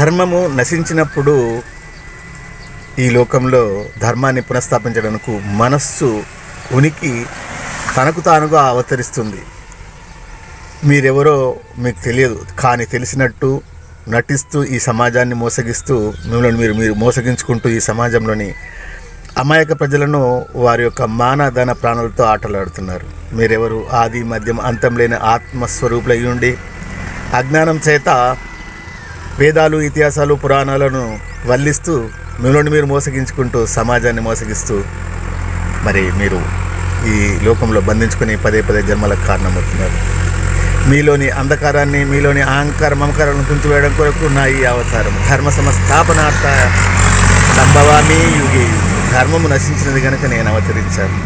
ధర్మము నశించినప్పుడు ఈ లోకంలో ధర్మాన్ని పునఃస్థాపించడానికి మనస్సు ఉనికి తనకు తానుగా అవతరిస్తుంది. మీరెవరో మీకు తెలియదు, కానీ తెలిసినట్టు నటిస్తూ ఈ సమాజాన్ని మోసగిస్తూ మిమ్మల్ని మీరు మోసగించుకుంటూ ఈ సమాజంలోని అమాయక ప్రజలను వారి యొక్క మానధన ప్రాణాలతో ఆటలాడుతున్నారు. మీరెవరు? ఆది మధ్యం అంతం లేని ఆత్మస్వరూపులై ఉండి అజ్ఞానం చేత వేదాలు, ఇతిహాసాలు, పురాణాలను వల్లిస్తూ మిమ్మల్ని మీరు మోసగించుకుంటూ సమాజాన్ని మోసగిస్తూ మరి మీరు ఈ లోకంలో బంధించుకుని పదే పదే జన్మలకు కారణమవుతున్నారు. మీలోని అంధకారాన్ని, మీలోని అహంకార మమకారాలను తుంచివేయడం కొరకు నా ఈ అవతారం. ధర్మ సంస్థాపనార్థ సంభవామి యుగే. ధర్మము నశించినది కనుక నేను అవతరించాను.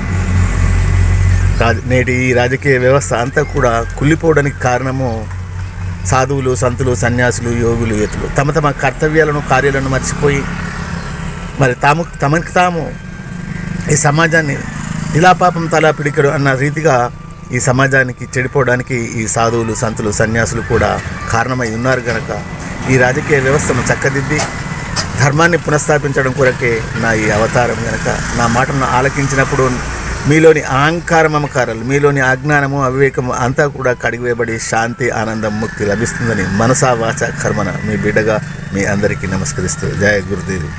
నేటి ఈ రాజకీయ వ్యవస్థ అంతా కూడా కుళ్ళిపోవడానికి కారణము సాధువులు, సంతులు, సన్యాసులు, యోగులు, యతులు తమ తమ కర్తవ్యాలను, కార్యాలను మర్చిపోయి మరి తమకి తాము ఈ సమాజాన్ని ఇలా పాపం తలా పిడికడు అన్న రీతిగా ఈ సమాజానికి చెడిపోవడానికి ఈ సాధువులు, సంతులు, సన్యాసులు కూడా కారణమై ఉన్నారు కనుక ఈ రాజకీయ వ్యవస్థను చక్కదిద్ది ధర్మాన్ని పునఃస్థాపించడం కొరకే నా ఈ అవతారం. కనుక నా మాటలను ఆలకించినప్పుడు మీలోని అహంకార మమకారాలు, మీలోని అజ్ఞానము, అవివేకము అంతా కూడా కడిగివేయబడి శాంతి, ఆనందం, ముక్తి లభిస్తుందని మనసా వాచ కర్మన మీ బిడ్డగా మీ అందరికీ నమస్కరిస్తూ జయ గురుదేవి.